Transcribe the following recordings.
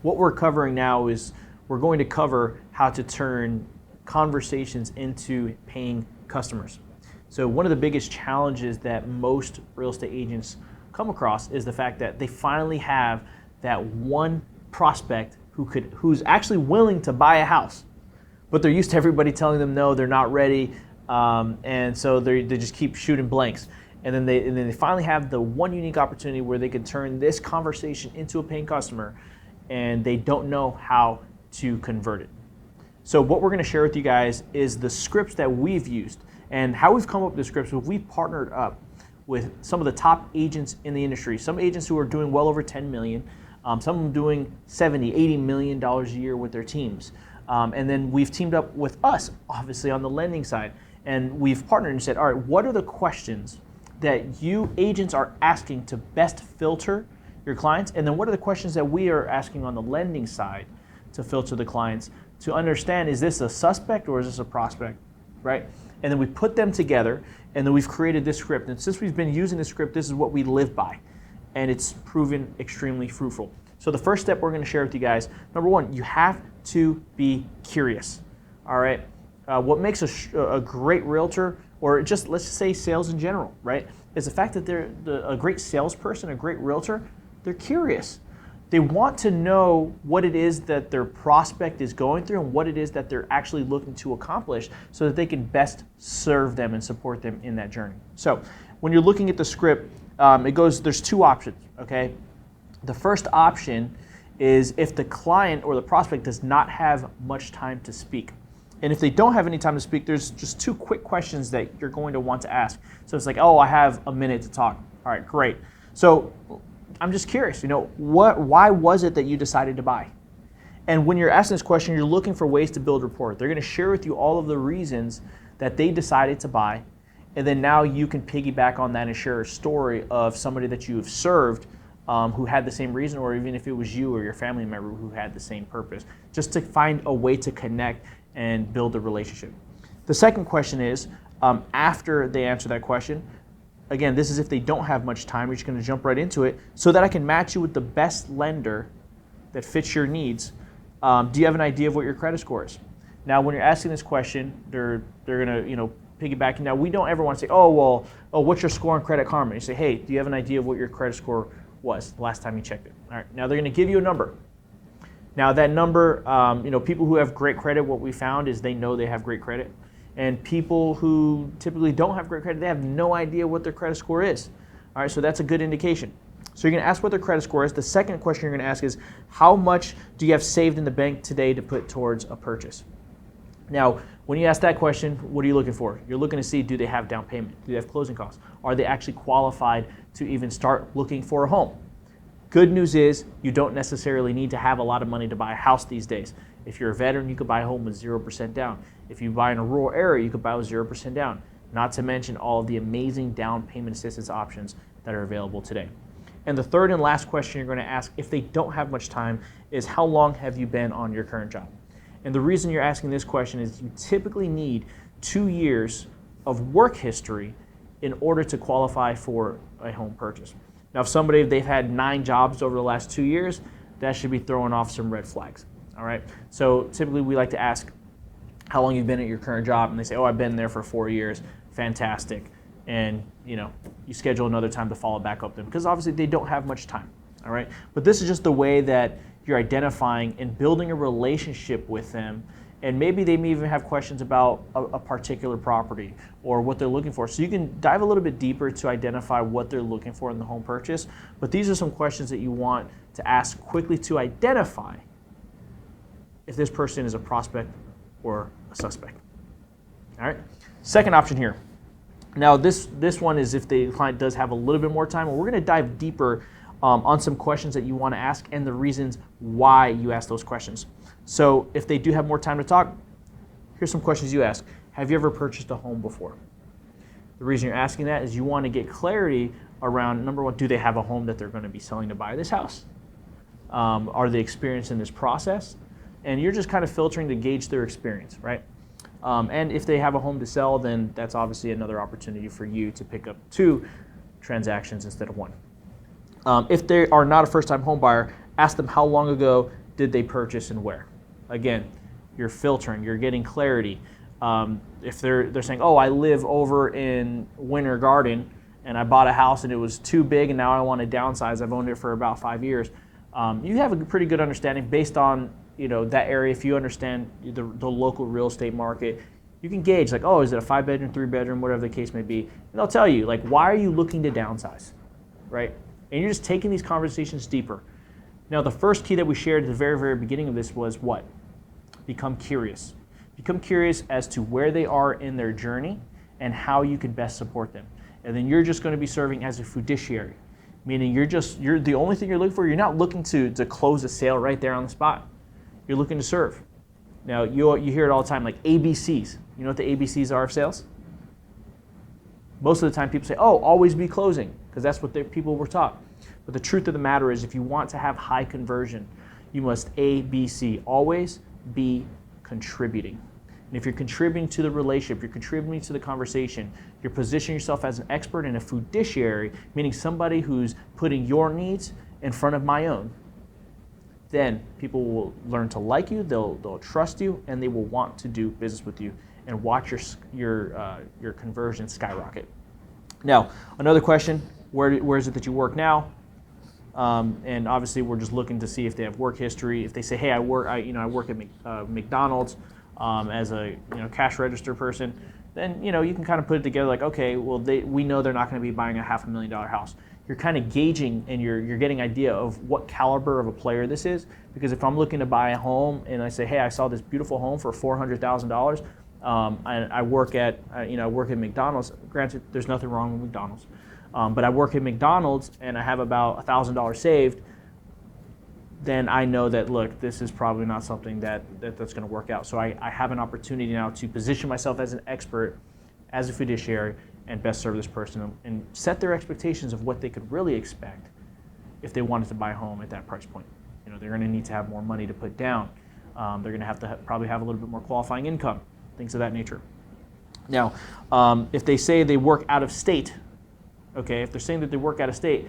what we're covering now is we're going to cover how to turn conversations into paying customers. So one of the biggest challenges that most real estate agents come across is the fact that they finally have that one prospect who's actually willing to buy a house, but they're used to everybody telling them no, they're not ready, and so they just keep shooting blanks. And then they finally have the one unique opportunity where they can turn this conversation into a paying customer, and they don't know how to convert it. So what we're going to share with you guys is the scripts that we've used and how we've come up with the scripts. We've partnered up with some of the top agents in the industry, some agents who are doing well over 10 million, some of them doing 70, 80 million dollars a year with their teams. And then we've teamed up with us, obviously on the lending side, and we've partnered and said, all right, what are the questions that you agents are asking to best filter your clients? And then what are the questions that we are asking on the lending side to filter the clients to understand, is this a suspect or is this a prospect, right? And then we put them together, and then we've created this script. And since we've been using this script, this is what we live by, and it's proven extremely fruitful. So the first step we're going to share with you guys, number one, you have to be curious, all right? What makes a great realtor, or just let's just say sales in general, right, is the fact that they're a great salesperson, a great realtor, they're curious. They want to know what it is that their prospect is going through and what it is that they're actually looking to accomplish so that they can best serve them and support them in that journey. So when you're looking at the script, there's two options, okay? The first option is if the client or the prospect does not have much time to speak. And if they don't have any time to speak, there's just two quick questions that you're going to want to ask. So it's like, oh, I have a minute to talk. All right, great. So I'm just curious, why was it that you decided to buy? And when you're asking this question, you're looking for ways to build rapport. They're going to share with you all of the reasons that they decided to buy, and then now you can piggyback on that and share a story of somebody that you have served who had the same reason, or even if it was you or your family member who had the same purpose, just to find a way to connect and build a relationship. The second question is, after they answer that question, again, this is if they don't have much time, we're just going to jump right into it, so that I can match you with the best lender that fits your needs. Do you have an idea of what your credit score is? Now, when you're asking this question, they're going to, piggyback. Now, we don't ever want to say, what's your score on Credit Karma? You say, hey, do you have an idea of what your credit score was the last time you checked it? All right. Now, they're going to give you a number. Now, that number, people who have great credit, what we found is they know they have great credit. And people who typically don't have great credit, they have no idea what their credit score is. All right, so that's a good indication. So you're going to ask what their credit score is. The second question you're going to ask is, how much do you have saved in the bank today to put towards a purchase? Now, when you ask that question, what are you looking for? You're looking to see, do they have down payment? Do they have closing costs? Are they actually qualified to even start looking for a home? Good news is you don't necessarily need to have a lot of money to buy a house these days. If you're a veteran, you could buy a home with 0% down. If you buy in a rural area, you could buy with 0% down. Not to mention all of the amazing down payment assistance options that are available today. And the third and last question you're going to ask, if they don't have much time, is how long have you been on your current job? And the reason you're asking this question is you typically need 2 years of work history in order to qualify for a home purchase. Now, if they've had 9 jobs over the last 2 years, that should be throwing off some red flags. All right. So typically we like to ask how long you've been at your current job, and they say, I've been there for 4 years. Fantastic. And you schedule another time to follow back up with them, because obviously they don't have much time. All right. But this is just the way that you're identifying and building a relationship with them. And maybe they may even have questions about a particular property or what they're looking for. So you can dive a little bit deeper to identify what they're looking for in the home purchase. But these are some questions that you want to ask quickly to identify if this person is a prospect or a suspect. All right. Second option here. Now this one is if the client does have a little bit more time, and we're going to dive deeper on some questions that you want to ask and the reasons why you ask those questions. So if they do have more time to talk, here's some questions you ask. Have you ever purchased a home before? The reason you're asking that is you want to get clarity around, number one, do they have a home that they're going to be selling to buy this house? Are they experienced in this process? And you're just kind of filtering to gauge their experience, right? And if they have a home to sell, then that's obviously another opportunity for you to pick up 2 transactions instead of 1. If they are not a first-time home buyer, ask them how long ago did they purchase and where? Again, you're filtering, you're getting clarity. If they're saying, oh, I live over in Winter Garden and I bought a house and it was too big and now I want to downsize, I've owned it for about 5 years, you have a pretty good understanding based on that area. If you understand the local real estate market, you can gauge like, oh, is it a 5-bedroom, 3-bedroom, whatever the case may be. And they'll tell you, like, why are you looking to downsize, right? And you're just taking these conversations deeper. Now, the first key that we shared at the very, very beginning of this was what? Become curious. Become curious as to where they are in their journey and how you could best support them. And then you're just going to be serving as a fiduciary, meaning you're the only thing you're looking for. You're not looking to close a sale right there on the spot. You're looking to serve. Now, you hear it all the time, like ABCs. You know what the ABCs are of sales? Most of the time people say, oh, always be closing, because that's what people were taught. But the truth of the matter is, if you want to have high conversion, you must ABC, always be contributing. And if you're contributing to the relationship, you're contributing to the conversation, you're positioning yourself as an expert and a fiduciary, meaning somebody who's putting your needs in front of my own, then people will learn to like you, they'll trust you, and they will want to do business with you and watch your conversion skyrocket. Now, another question, where is it that you work now? And obviously we're just looking to see if they have work history. If they say, hey, I work at McDonald's as a cash register person, then you can kind of put it together like, okay, well we know they're not going to be buying a $500,000 house. You're kind of gauging and you're getting an idea of what caliber of a player this is. Because if I'm looking to buy a home and I say, hey, I saw this beautiful home for $400,000, I work at McDonald's. Granted, there's nothing wrong with McDonald's, but I work at McDonald's and I have about $1,000 saved. Then I know that, look, this is probably not something that's going to work out. So I have an opportunity now to position myself as an expert, as a fiduciary, and best serve this person and set their expectations of what they could really expect if they wanted to buy a home at that price point. They're going to need to have more money to put down. They're going to have to probably have a little bit more qualifying income, things of that nature. Now, if they say they work out of state, okay, if they're saying that they work out of state,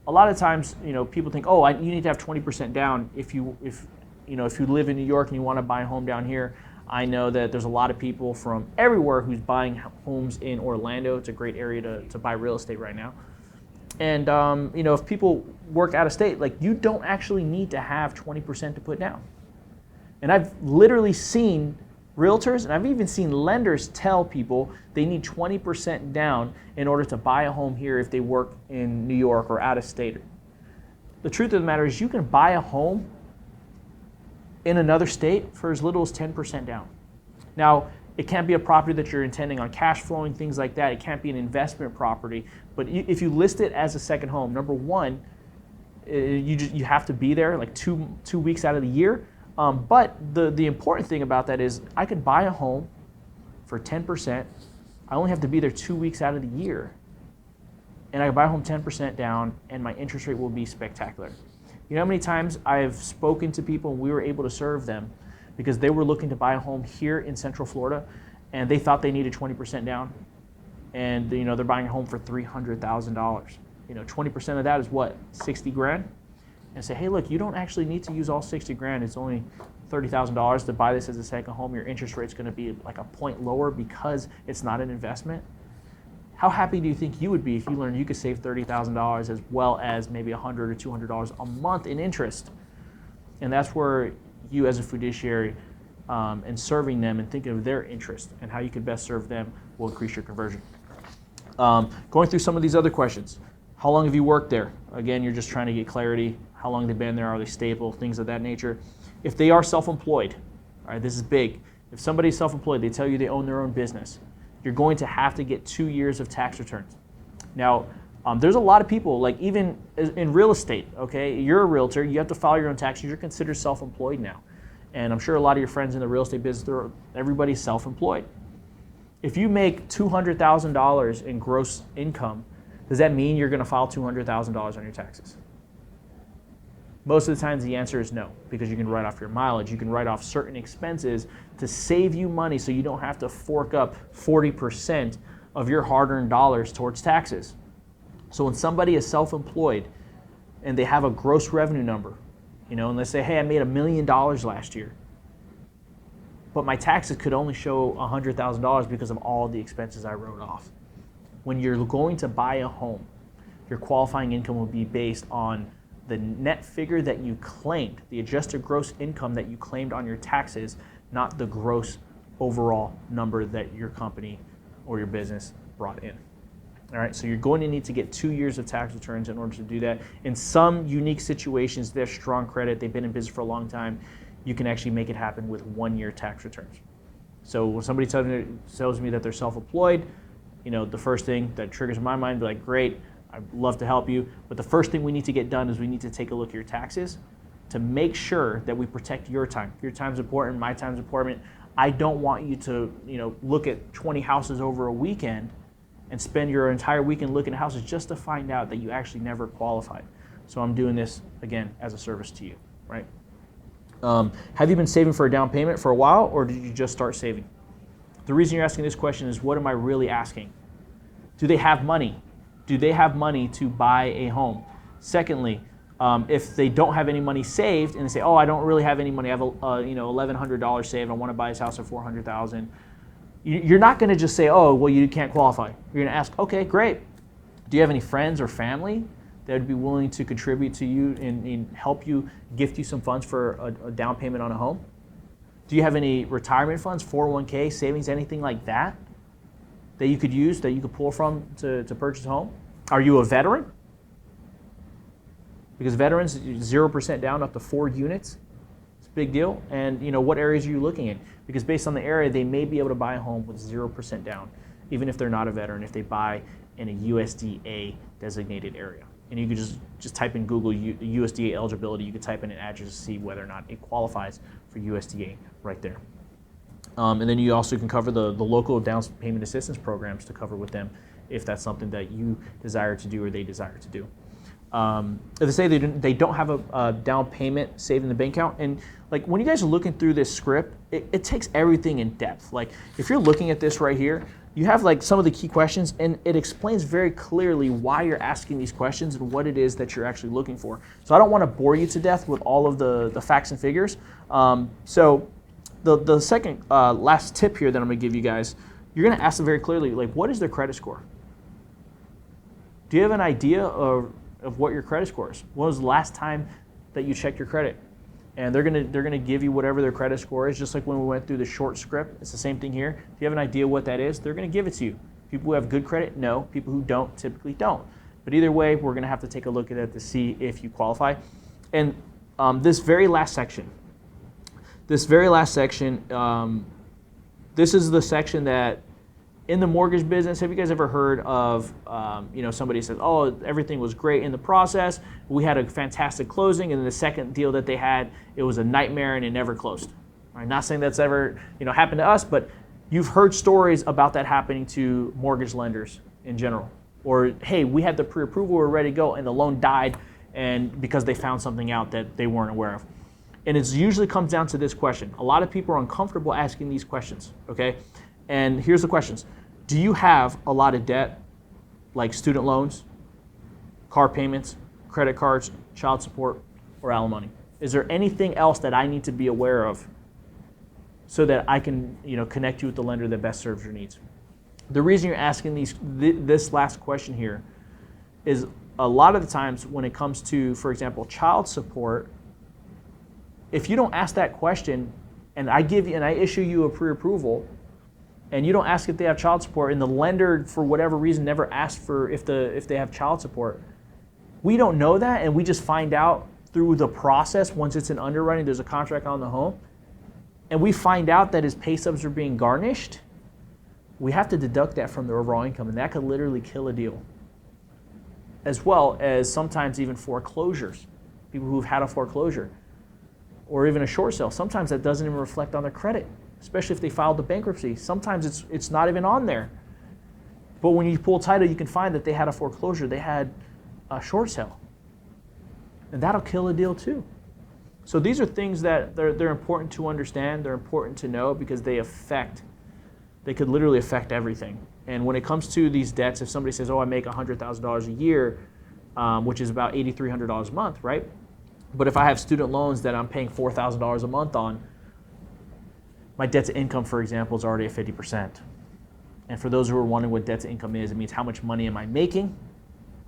a lot of times, people think, oh, you need to have 20% down if you live in New York and you want to buy a home down here. I know that there's a lot of people from everywhere who's buying homes in Orlando. It's a great area to buy real estate right now. And if people work out of state, like, you don't actually need to have 20% to put down. And I've literally seen realtors, and I've even seen lenders tell people they need 20% down in order to buy a home here if they work in New York or out of state. The truth of the matter is, you can buy a home in another state for as little as 10% down. Now, it can't be a property that you're intending on cash flowing, things like that. It can't be an investment property. But if you list it as a second home, number one, you have to be there like two weeks out of the year. But the important thing about that is I could buy a home for 10%. I only have to be there 2 weeks out of the year. And I can buy a home 10% down, and my interest rate will be spectacular. You know how many times I've spoken to people and we were able to serve them because they were looking to buy a home here in Central Florida and they thought they needed 20% down, and they're buying a home for $300,000. 20% of that is what, 60 grand? And say, hey, look, you don't actually need to use all 60 grand. It's only $30,000 to buy this as a second home. Your interest rate's going to be like a point lower because it's not an investment. How happy do you think you would be if you learned you could save $30,000 as well as maybe $100 or $200 a month in interest? And that's where you as a fiduciary and serving them and thinking of their interest and how you could best serve them will increase your conversion. Going through some of these other questions. How long have you worked there? Again, you're just trying to get clarity. How long they've been there? Are they stable? Things of that nature. If they are self-employed, all right, this is big. If somebody's self-employed, they tell you they own their own business, you're going to have to get 2 years of tax returns. Now, there's a lot of people, like even in real estate, okay, you're a realtor, you have to file your own taxes, you're considered self-employed now. And I'm sure a lot of your friends in the real estate business, everybody's self-employed. If you make $200,000 in gross income, does that mean you're going to file $200,000 on your taxes? Most of the times the answer is no, because you can write off your mileage, you can write off certain expenses to save you money so you don't have to fork up 40% of your hard-earned dollars towards taxes. So when somebody is self-employed and they have a gross revenue number, and let's say, hey, I made $1 million last year, but my taxes could only show $100,000 because of all the expenses I wrote off. When you're going to buy a home, your qualifying income will be based on the net figure that you claimed, the adjusted gross income that you claimed on your taxes, not the gross overall number that your company or your business brought in. All right, so you're going to need to get 2 years of tax returns in order to do that. In some unique situations, they're strong credit, they've been in business for a long time, you can actually make it happen with 1 year tax returns. So when somebody tells me that they're self-employed, the first thing that triggers in my mind, be like, great, I'd love to help you, but the first thing we need to get done is we need to take a look at your taxes to make sure that we protect your time. Your time's important, my time's important. I don't want you to, look at 20 houses over a weekend and spend your entire weekend looking at houses just to find out that you actually never qualified. So I'm doing this, again, as a service to you, right? Have you been saving for a down payment for a while, or did you just start saving? The reason you're asking this question is, what am I really asking? Do they have money? Do they have money to buy a home? Secondly, if they don't have any money saved and they say, oh, I don't really have any money, I have $1,100 saved, I want to buy this house for $400,000. You're not going to just say, oh, well, you can't qualify. You're going to ask, okay, great. Do you have any friends or family that would be willing to contribute to you and help you, gift you some funds for a down payment on a home? Do you have any retirement funds, 401k, savings, anything like that that you could use, that you could pull from to purchase a home? Are you a veteran? Because veterans, 0% down up to 4 units. It's a big deal. And what areas are you looking at? Because based on the area, they may be able to buy a home with 0% down, even if they're not a veteran, if they buy in a USDA designated area. And you could just type in Google USDA eligibility. You could type in an address to see whether or not it qualifies for USDA right there. And then you also can cover the local down payment assistance programs to cover with them if that's something that you desire to do or they desire to do. If they say they don't have a down payment saved in the bank account, and like when you guys are looking through this script, it takes everything in depth. Like if you're looking at this right here, you have like some of the key questions, and it explains very clearly why you're asking these questions and what it is that you're actually looking for. So I don't want to bore you to death with all of the facts and figures. So the second last tip here that I'm going to give you guys, you're going to ask them very clearly, like, what is their credit score? Do you have an idea of what your credit score is? When was the last time that you checked your credit? And they're gonna give you whatever their credit score is, just like when we went through the short script. It's the same thing here. If you have an idea what that is, they're gonna give it to you. People who have good credit, no. People who don't, typically don't. But either way, we're gonna have to take a look at it to see if you qualify. And this very last section, this is the section that, in the mortgage business, have you guys ever heard of, somebody says, oh, everything was great in the process, we had a fantastic closing, and then the second deal that they had, it was a nightmare and it never closed. All right, not saying that's ever happened to us, but you've heard stories about that happening to mortgage lenders in general. Or, hey, we had the pre-approval, we're ready to go, and the loan died and because they found something out that they weren't aware of. And it usually comes down to this question. A lot of people are uncomfortable asking these questions, okay? And here's the questions. Do you have a lot of debt, like student loans, car payments, credit cards, child support, or alimony? Is there anything else that I need to be aware of so that I can connect you with the lender that best serves your needs? The reason you're asking this last question here is a lot of the times when it comes to, for example, child support, if you don't ask that question and I issue you a pre-approval, and you don't ask if they have child support, and the lender, for whatever reason, never asked for if they have child support, we don't know that, and we just find out through the process. Once it's in underwriting, there's a contract on the home, and we find out that his pay stubs are being garnished, we have to deduct that from their overall income, and that could literally kill a deal. As well as sometimes even foreclosures, people who've had a foreclosure, or even a short sale. Sometimes that doesn't even reflect on their credit, especially if they filed the bankruptcy. Sometimes it's not even on there. But when you pull title, you can find that they had a foreclosure, they had a short sale. And that'll kill a deal too. So these are things that they're important to understand, they're important to know, because they could literally affect everything. And when it comes to these debts, if somebody says, oh, I make $100,000 a year, which is about $8,300 a month, right? But if I have student loans that I'm paying $4,000 a month on, my debt to income, for example, is already at 50%. And for those who are wondering what debt to income is, it means how much money am I making,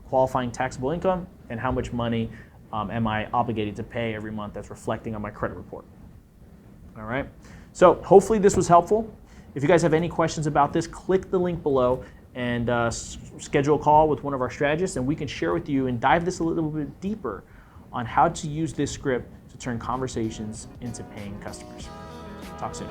qualifying taxable income, and how much money am I obligated to pay every month that's reflecting on my credit report. All right? So hopefully this was helpful. If you guys have any questions about this, click the link below and schedule a call with one of our strategists, and we can share with you and dive this a little bit deeper on how to use this script to turn conversations into paying customers. Talk soon.